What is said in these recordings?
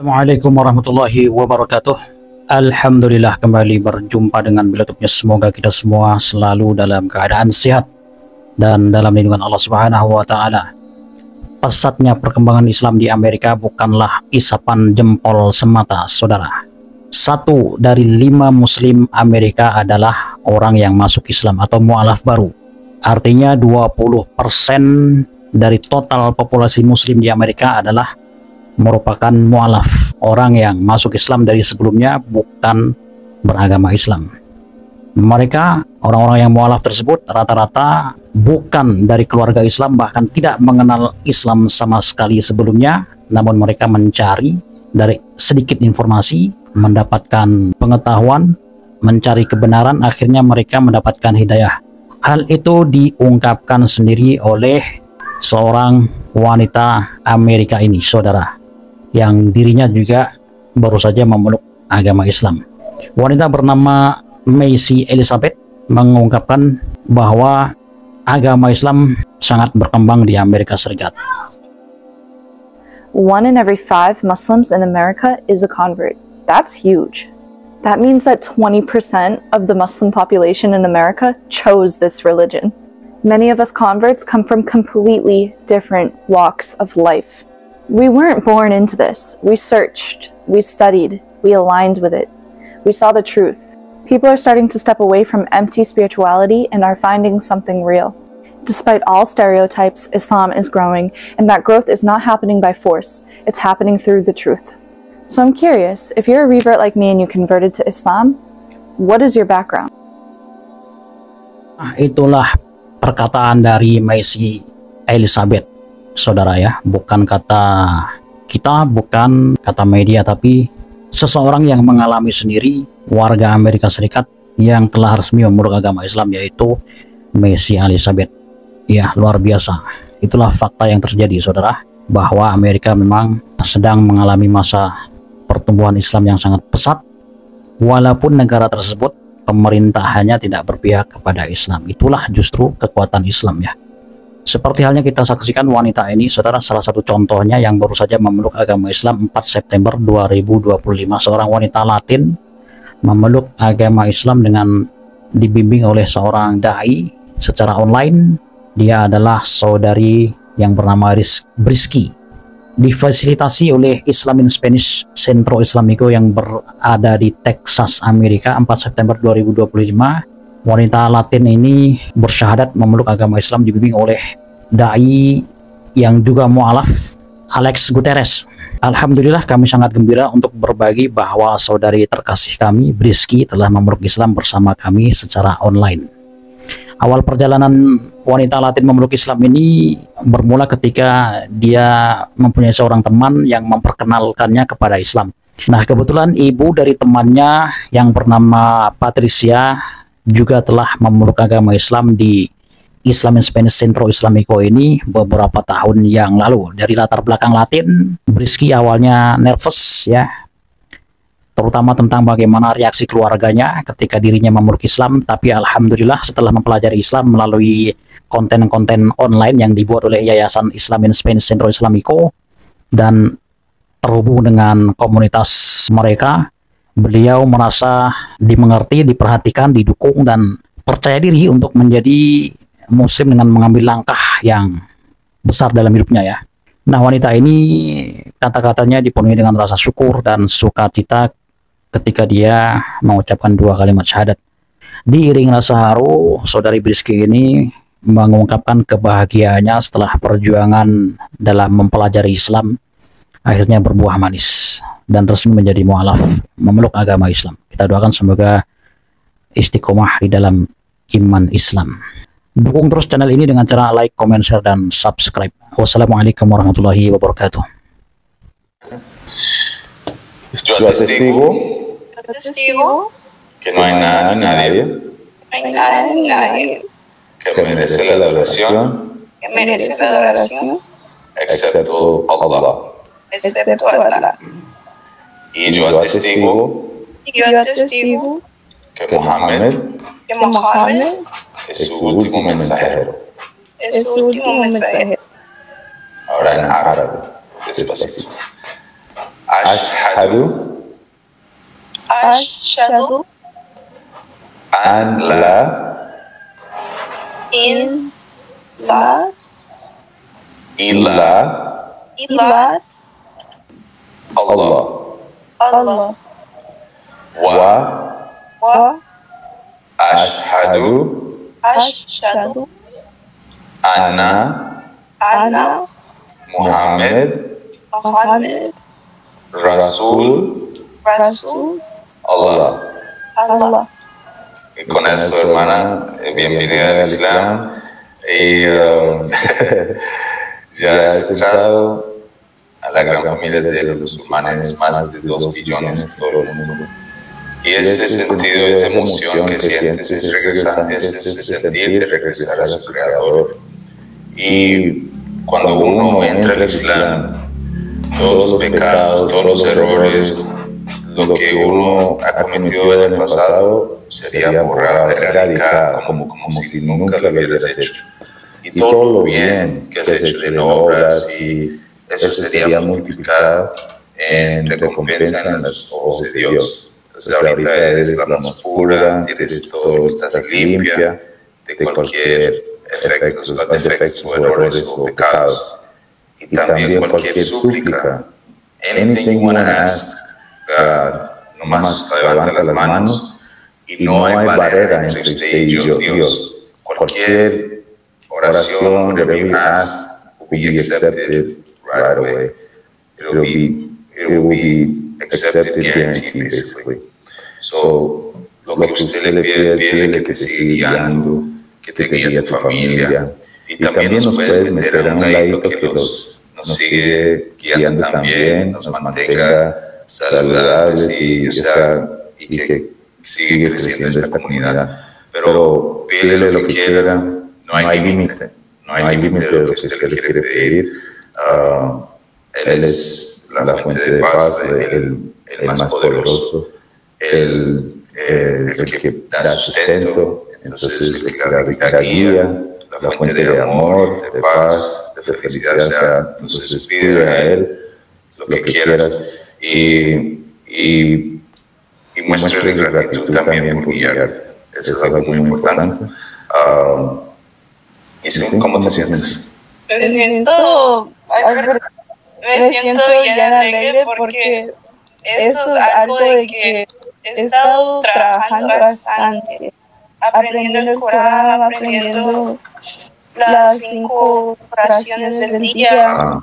Assalamualaikum warahmatullahi wabarakatuh. Alhamdulillah kembali berjumpa dengan Bilatubnya. Semoga kita semua selalu dalam keadaan sehat dan dalam lindungan Allah Subhanahu wa Ta'ala. Pesatnya perkembangan Islam di Amerika bukanlah isapan jempol semata, saudara. 1 dari 5 Muslim Amerika adalah orang yang masuk Islam atau mu'alaf baru. Artinya 20% dari total populasi Muslim di Amerika adalah merupakan mu'alaf, orang yang masuk Islam dari sebelumnya bukan beragama Islam. Mereka, orang-orang yang mu'alaf tersebut rata-rata bukan dari keluarga Islam, bahkan tidak mengenal Islam sama sekali sebelumnya, namun mereka mencari dari sedikit informasi, mendapatkan pengetahuan, mencari kebenaran, akhirnya mereka mendapatkan hidayah. Hal itu diungkapkan sendiri oleh seorang wanita Amerika ini, saudara, yang dirinya juga baru saja memeluk agama Islam. Wanita bernama Macy Elizabeth mengungkapkan bahwa agama Islam sangat berkembang di Amerika Serikat. 1 in every 5 Muslims in America is a convert. That's huge. That means that 20% of the Muslim population in America chose this religion. Many of us converts come from completely different walks of life. We weren't born into this. We searched, we studied, we aligned with it. We saw the truth. People are starting to step away from empty spirituality and are finding something real. Despite all stereotypes, Islam is growing, and that growth is not happening by force. It's happening through the truth. So I'm curious, if you're a revert like me and you converted to Islam, what is your background? Itulah perkataan dari Macy Elizabeth, saudara ya, bukan kata kita, bukan kata media, tapi seseorang yang mengalami sendiri, warga Amerika Serikat yang telah resmi memeluk agama Islam, yaitu Macy Elizabeth. Ya, luar biasa. Itulah fakta yang terjadi, saudara, bahwa Amerika memang sedang mengalami masa pertumbuhan Islam yang sangat pesat, walaupun negara tersebut pemerintahannya tidak berpihak kepada Islam. Itulah justru kekuatan Islam ya. Seperti halnya kita saksikan wanita ini, saudara, salah satu contohnya yang baru saja memeluk agama Islam 4 September 2025. Seorang wanita Latin memeluk agama Islam dengan dibimbing oleh seorang dai secara online. Dia adalah saudari yang bernama Brisky. Difasilitasi oleh Islam in Spanish Centro Islamico yang berada di Texas, Amerika 4 September 2025. Wanita Latin ini bersyahadat memeluk agama Islam dibimbing oleh dai yang juga mu'alaf, Alex Gutierrez. Alhamdulillah, kami sangat gembira untuk berbagi bahwa saudari terkasih kami, Brisky, telah memeluk Islam bersama kami secara online. Awal perjalanan wanita Latin memeluk Islam ini bermula ketika dia mempunyai seorang teman yang memperkenalkannya kepada Islam. Nah, kebetulan ibu dari temannya yang bernama Patricia juga telah memeluk agama Islam di Islam in Spanish Centro Islamico ini beberapa tahun yang lalu. Dari latar belakang Latin, Brisky awalnya nervous ya, terutama tentang bagaimana reaksi keluarganya ketika dirinya memeluk Islam. Tapi alhamdulillah setelah mempelajari Islam melalui konten-konten online yang dibuat oleh Yayasan Islam in Spanish Centro Islamico dan terhubung dengan komunitas mereka, beliau merasa dimengerti, diperhatikan, didukung, dan percaya diri untuk menjadi muslim dengan mengambil langkah yang besar dalam hidupnya ya. Nah, wanita ini kata-katanya dipenuhi dengan rasa syukur dan sukacita ketika dia mengucapkan 2 kalimat syahadat. Diiring rasa haru, saudari Brisky ini mengungkapkan kebahagiaannya setelah perjuangan dalam mempelajari Islam akhirnya berbuah manis dan resmi menjadi mu'alaf, memeluk agama Islam. Kita doakan semoga istiqomah di dalam iman Islam. Dukung terus channel ini dengan cara like, comment, share, dan subscribe. Wassalamualaikum warahmatullahi wabarakatuh. Yo testigo que no hay nada ni nadie que merece la adoración excepto Allah. Y yo atestigo que Mohammed es su último mensajero. Ahora en árabe, despacito. Ashhadu Ashhadu an la in la ilaha ilaha Allah Allah wa wa ashhadu ashhadu anna anna Muhammad Muhammad Rasul Rasul Allah. Allah. Y con eso, hermana, bienvenida al Islam. Y ya has entrado a la gran familia de los musulmanes, más de 2 billones en todo el mundo. Y ese sentido, esa emoción que sientes es ese sentir de regresar a su creador. Y cuando uno entra al Islam, todos los pecados, todos los errores, lo que uno ha cometido en el pasado sería borrado, erradicado, como si nunca lo hubieras hecho. Y todo lo bien que has hecho en obras, y eso sería multiplicado en recompensa en los ojos de Dios. Entonces ahorita eres la más pura, estás limpia de cualquier defectos o errores o pecados. Y también cualquier súplica, anything you want to ask, nomás levanta las manos y no hay barrera entre usted y Dios. Cualquier oración, whatever you ask, will be accepted right away. It will be accepted, guaranteed, basically. So, lo que usted le pide que te siga guiando, que te guíe a tu familia. Y también nos puedes meter a un ladito que nos sigue guiando también, nos mantenga saludables y que sigue creciendo esta comunidad. Pero pídele lo que quiera, no hay límite. No hay límite de lo que usted le quiere pedir. Él es la fuente de paz, el más poderoso, el que da sustento, entonces el que da guía, la fuente de amor, de paz, de felicidad. O sea, entonces pide a Él lo que quieras y muestre gratitud también por guiarte. Eso es algo muy importante. ¿Y cómo te sientes? Me siento bien alegre porque esto es algo de que he estado trabajando bastante, aprendiendo el Corán, aprendiendo las 5 oraciones del día.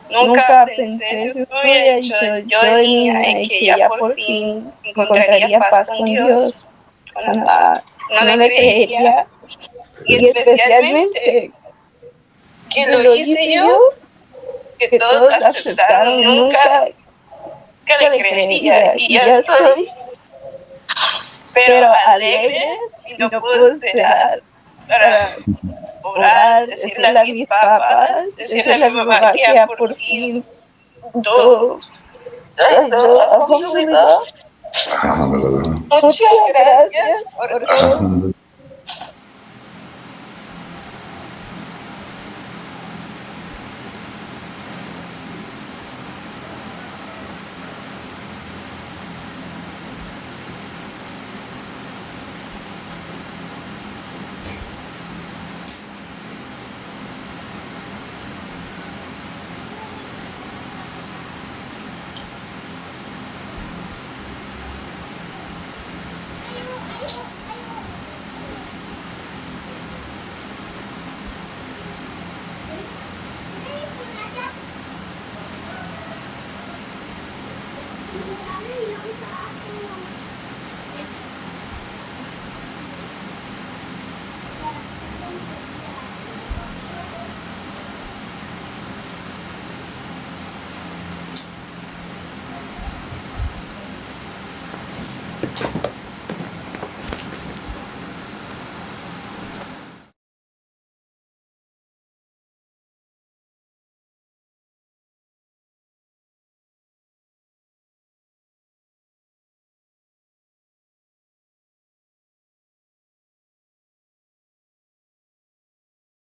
Nunca pensé, si hubiera dicho yo de niña que ya por fin encontraría paz con Dios, no le creería. Y especialmente que lo hice yo, que todos aceptaron, nunca que le creería. Y ya estoy, pero alegre y no puedo esperar para orar, decirle a mis papás, decirle a mi mamá que ya por fin todo. Muchas gracias por todo.